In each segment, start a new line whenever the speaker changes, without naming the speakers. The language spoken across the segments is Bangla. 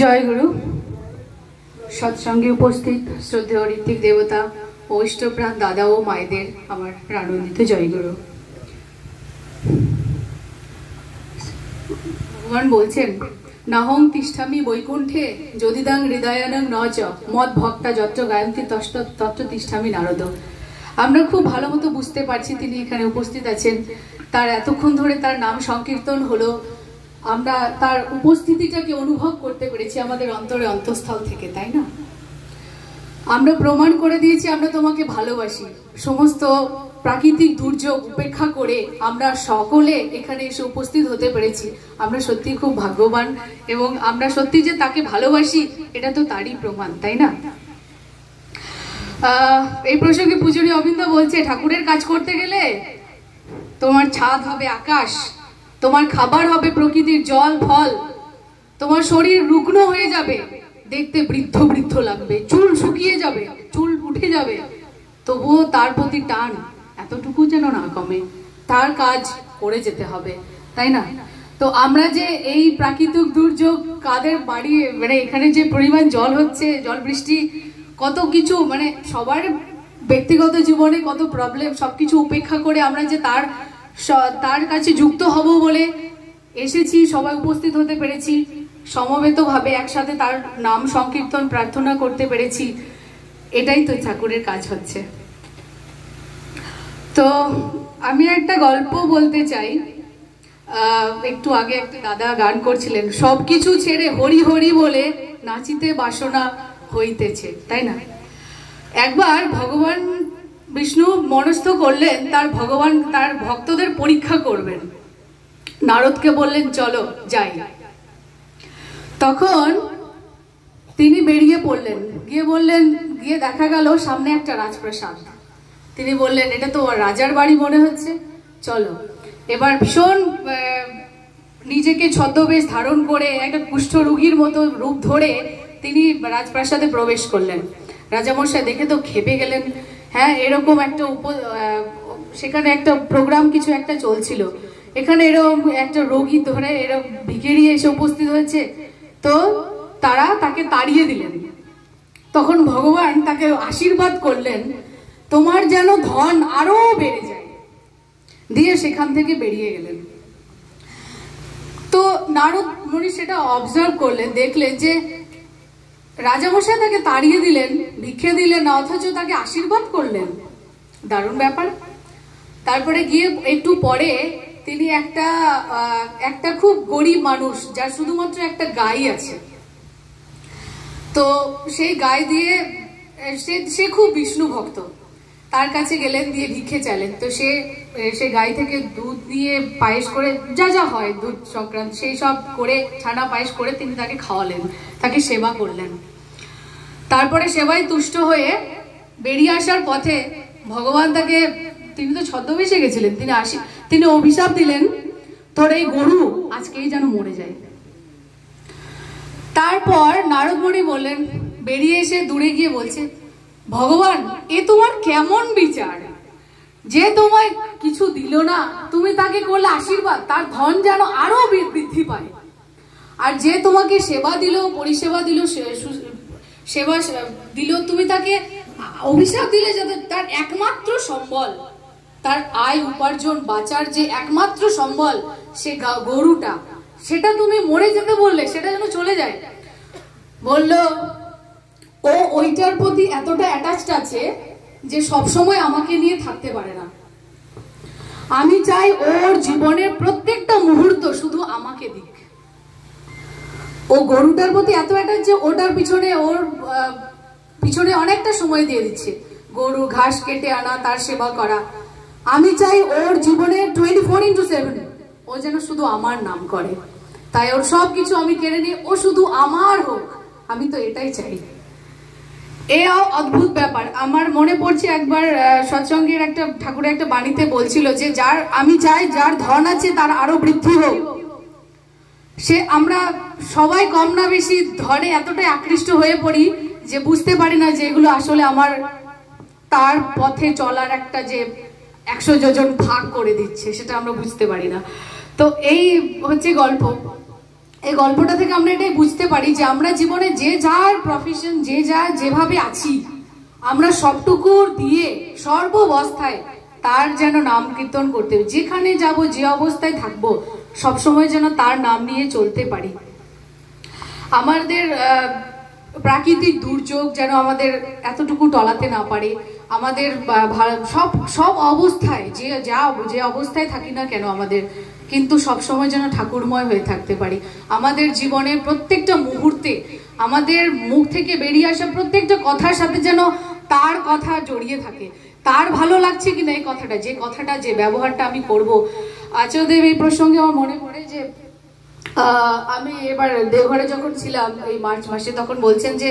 জয় গুরু। সৎসঙ্গে উপস্থিত শ্রদ্ধেয় ঋত্বিক দেবতা ও ইষ্টপ্রাণ দাদা ও মায়েদের আমার প্রাণোদিত জয় গুরু। ভগবান বলছেন, নাহং তিষ্ঠামি বৈকুণ্ঠে যদিদাং হৃদয়ানং ন চ মদ ভক্তা যত্র গায়ন্তি তত্র তিষ্ঠামি নারদ। আমরা খুব ভালো মতো বুঝতে পারছি তিনি এখানে উপস্থিত আছেন। তার এতক্ষণ ধরে তার নাম সংকীর্তন হলো, আমরা তার উপস্থিতিটাকে অনুভব করতে পেরেছি আমাদের অন্তরে অন্তঃস্থল থেকে, তাই না? আমরা প্রমাণ করে দিয়েছি আমরা তোমাকে ভালোবাসি। সমস্ত প্রাকৃতিক দুর্যোগ উপেক্ষা করে আমরা সকলে এখানে এসে উপস্থিত হতে পেরেছি। আমরা সত্যি খুব ভাগ্যবান এবং আমরা সত্যি যে তাকে ভালোবাসি এটা তো তারই প্রমাণ, তাই না? এই প্রসঙ্গে পূজনীয় অবিন্দ বলছে, ঠাকুরের কাজ করতে গেলে তোমার ছাদ হবে আকাশ, তোমার খাবার হবে প্রকৃতির জল ফল, তোমার শরীর রুগ্ন হয়ে যাবে, দেখতে বৃদ্ধ বৃদ্ধ লাগবে, চুল শুকিয়ে যাবে, চুল উঠে যাবে, তবুও তার প্রতি টান এতটুকু যেন না কমে। তার কাজ করে যেতে হবে, তাই না? তো আমরা যে এই প্রাকৃতিক দুর্যোগ কাদের বাড়িয়ে মানে এখানে যে পরিমাণ জল হচ্ছে, জল বৃষ্টি, কত কিছু মানে সবার ব্যক্তিগত জীবনে কত প্রবলেম, সবকিছু উপেক্ষা করে আমরা যে তার কাছে যুক্ত হব বলে এসেছি, সবাই উপস্থিত হতে পেরেছি, সমবেতভাবে একসাথে তার নাম সংকীর্তন প্রার্থনা করতে পেরেছি, এটাই তো ঠাকুরের কাজ হচ্ছে। তো আমি একটা গল্প বলতে চাই। একটু আগে একটা দাদা গান করছিলেন, সবকিছু ছেড়ে হরি হরি বলে নাচিতে বাসনা হইতেছে, তাই না? একবার ভগবান বিষ্ণু মনস্থ করলেন তার ভক্তদের পরীক্ষা করবেন। নারদকে বললেন, চলো যাই। তখন তিনি বেরিয়ে পড়লেন, গিয়ে দেখা গেল সামনে একটা রাজপ্রাসাদ। তিনি বললেন, এটা তো রাজার বাড়ি মনে হচ্ছে, চলো। এবার ভীষণ নিজেকে ছদ্মবেশ ধারণ করে একটা কুষ্ঠরোগীর মতো রূপ ধরে তিনি রাজপ্রাসাদে প্রবেশ করলেন। রাজামশাই দেখে তো খেপে গেলেন। হ্যাঁ, এরকম একটা সেখানে একটা প্রোগ্রাম কিছু একটা চলছিল, এখানে এরকম একটা রোগী ধরে এরকম ভিখারি এসে উপস্থিত হয়েছে, তো তারা তাকে তাড়িয়ে দিলেন। তখন ভগবান তাকে আশীর্বাদ করলেন, তোমার যেন ধন আরো বেড়ে যায়, দিয়ে সেখান থেকে বেরিয়ে গেলেন। তো নারদ মুনি সেটা অবজার্ভ করলেন, দেখলেন যে রাজামশাই তাকে তাড়িয়ে দিলেন, ভিক্ষে দিলেন না, অথচ তাকে আশীর্বাদ করলেন। দারুণ ব্যাপার। তারপরে গিয়ে একটু পরে তিনি একটা খুব গরিব মানুষ, যার শুধুমাত্র একটা গাই আছে, তো সেই গাই দিয়ে সে খুব বিষ্ণু ভক্ত, তার কাছে গেলেন, দিয়ে ভিক্ষে চাইলেন। তো সে গাই থেকে দুধ দিয়ে পায়েস করে, যা যা হয় দুধ সংক্রান্ত সেই সব করে, ছানা পায়েস করে তিনি তাকে খাওয়ালেন, তাকে সেবা করলেন। তারপরে সেবায় তুষ্ট হয়ে বেরিয়ে আসার পথে ভগবান তাকে, তিনি তো ছদ্মবেশে গেছিলেন, তিনি অভিশাপ দিলেন, তোর এই গরু আজকেই যেন মরে যায়। তারপর নারদ মুনি বললেন, বেরিয়ে এসে দূরে গিয়ে বলছে, ভগবান এ তোমার কেমন বিচার, যে তোমায় কিছু দিল না তুমি তাকে করলে আশীর্বাদ, তার ধন যেন আরো বৃদ্ধি পায়, আর যে তোমাকে সেবা দিল, পরিষেবা দিল, সেবা দিল, তুমি তাকে অভিশাপ দিলে, যাতে তার একমাত্র সম্বল, তার আয় উপার্জন বাঁচার যে একমাত্র সম্বল সে গরুটা, সেটা তুমি মরে যেতে বললে, সেটা যেন চলে যায়। বলল, ও ওইটার প্রতি এতটা অ্যাটাচড আছে যে সবসময় আমাকে নিয়ে থাকতে পারে না। আমি চাই ওর জীবনের প্রত্যেকটা মুহূর্ত শুধু আমাকে দিক। ও গরুটার প্রতি এত অ্যাটাচ যে ওর পিছনে অনেকটা সময় দিয়ে দিচ্ছে, গরু ঘাস কেটে আনা, তার সেবা করা। আমি চাই ওর জীবনে 24/7 ও যেন শুধু আমার নাম করে, তাই ওর সব কিছু আমি কেড়ে নিই, ও শুধু আমার হোক, আমি তো এটাই চাই। এ অদ্ভুত ব্যাপার। আমার মনে পড়ছে একবার সৎসঙ্গের একটা ঠাকুরের একটা বাণীতে বলছিল যে আমি চাই যার ধন আছে তার আরো বৃদ্ধি হোক। আমরা সবাই কম না বেশি ধনে এতটাই আকৃষ্ট হয়ে পড়ি যে বুঝতে পারি না যে এগুলো আসলে আমার তার পথে চলার একটা যে 100 যোজন ভাগ করে দিচ্ছে, সেটা আমরা বুঝতে পারি না। তো এই হচ্ছে গল্প। এই গল্পটা থেকে আমরা এটাই বুঝতে পারি যে আমরা জীবনে যে যার প্রফেশন, যে যার যেভাবে আছি, আমরা সবটুকু দিয়ে সর্বাবস্থায় তার যেন নাম কীর্তন করতে, যেখানে যাব, যে অবস্থায় থাকবো, সবসময় যেন তার নাম নিয়ে চলতে পারি। আমাদের প্রাকৃতিক দুর্যোগ যেন আমাদের এতটুকু টলাতে না পারে। আমাদের সব অবস্থায় যে অবস্থায় থাকি না কেন আমাদের, কিন্তু সবসময় যেন ঠাকুরময় হয়ে থাকতে পারি। আমাদের জীবনের প্রত্যেকটা মুহূর্তে আমাদের মুখ থেকে বেরিয়ে আসা প্রত্যেকটা কথার সাথে যেন তার কথা জড়িয়ে থাকে। তার ভালো লাগছে কিনা এই কথাটা, যে কথাটা, যে ব্যবহারটা আমি করব। আচার্যদেব এই প্রসঙ্গে আমার মনে পড়ে যে আমি এবার দেওঘরে যখন ছিলাম এই মার্চ মাসে, তখন বলছেন যে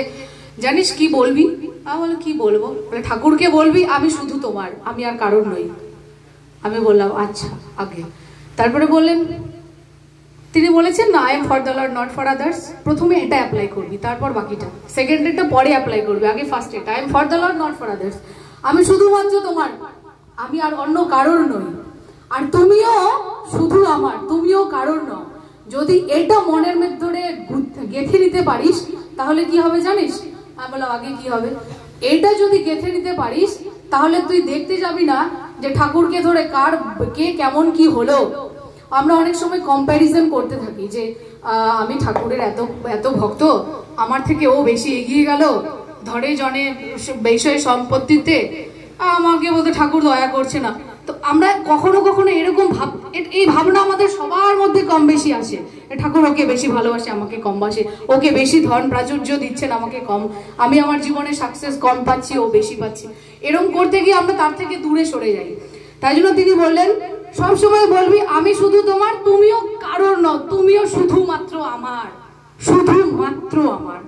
জানিস কি বলবি? আমি বললাম কি বলবো? ঠাকুরকে বলবি আমি শুধু তোমার, আমি আর কারোর নই। আমি বললাম আচ্ছা আগে। তারপরে বললেন, তিনি বলেছেন না, I am for the Lord not for others. প্রথমে এটা অ্যাপ্লাই করবি, তারপর বাকিটা, সেকেন্ড এটা পরে অ্যাপ্লাই করবি, আগে ফার্স্ট এটা, I am for the Lord not for others. আমি শুধুমাত্র তোমার, আমি আর অন্য কারোর নই, আর তুমিও শুধু আমার, তুমিও কারোর নও। যদি এটা মনের মধ্যে গেঁথে নিতে পারিস তাহলে কি হবে জানিস? আমি বললাম আগে কি হবে? এটা যদি গেঁথে নিতে পারিস তাহলে তুই দেখতে যাবি না যে ঠাকুরকে ধরে কে কেমন কি হলো। আমরা অনেক সময় কম্প্যারিজন করতে থাকি যে আমি ঠাকুরের এত ভক্ত, আমার থেকে ও বেশি এগিয়ে গেল ধরে জনে বিষয় সম্পত্তিতে, আমাকে বলতে ঠাকুর দয়া করছে না। তো আমরা কখনো কখনো এরকম এই ভাবনা আমাদের সবার মধ্যে কম বেশি আসে। ঠাকুর ওকে বেশি ভালোবাসে, আমাকে কম বাসে, ওকে বেশি ধন প্রাচুর্য দিচ্ছেন, আমাকে কম, আমি আমার জীবনে সাকসেস কম পাচ্ছি, ও বেশি পাচ্ছি। এরকম করতে গিয়ে আমরা তার থেকে দূরে সরে যাই। তাই জন্য তিনি বললেন সবসময় বলবি আমি শুধু তোমার, তুমিও কারোর নও, তুমিও শুধুমাত্র আমার, শুধুমাত্র আমার।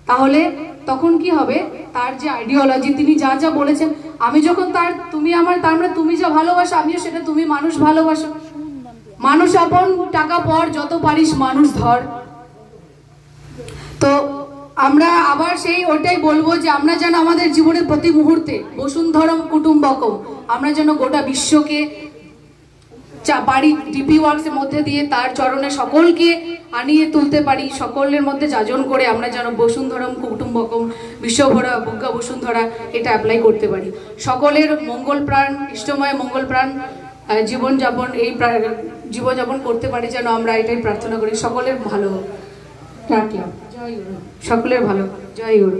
তাহলে তখন কি হবে? তার যে আইডিওলজি, তিনি যা যা বলেছেন, আমি যখন তুমি আমার, তার মানে তুমি যা ভালোবাসো আমিও সেটা, তুমি মানুষ ভালোবাসো, মানুষ আপন টাকা পর, যত পারিস মানুষ ধর। তো আমরা আবার সেই ওটাই বলবো যে আমরা যেন আমাদের জীবনের প্রতি মুহূর্তে বসুন্ধরম কুটুম্বকম, আমরা যেন গোটা বিশ্বকে বাড়ি ডিপি ওয়ার্কস এর মধ্যে দিয়ে তার চরণে সকলকে আনিয়ে তুলতে পারি, সকলের মধ্যে যাজন করে আমরা যেন বসুন্ধরম কুটুম্বকম, বিশ্বভরা বুজ্ঞা বসুন্ধরা, এটা অ্যাপ্লাই করতে পারি। সকলের মঙ্গল প্রাণ, ইষ্টময় মঙ্গল প্রাণ জীবনযাপন, এই জীবনযাপন করতে পারি যেন আমরা, এটাই প্রার্থনা করি। সকলের ভালো হোক, রাখলাম। জয় গুরু। সকলের ভালো, জয় গুরু।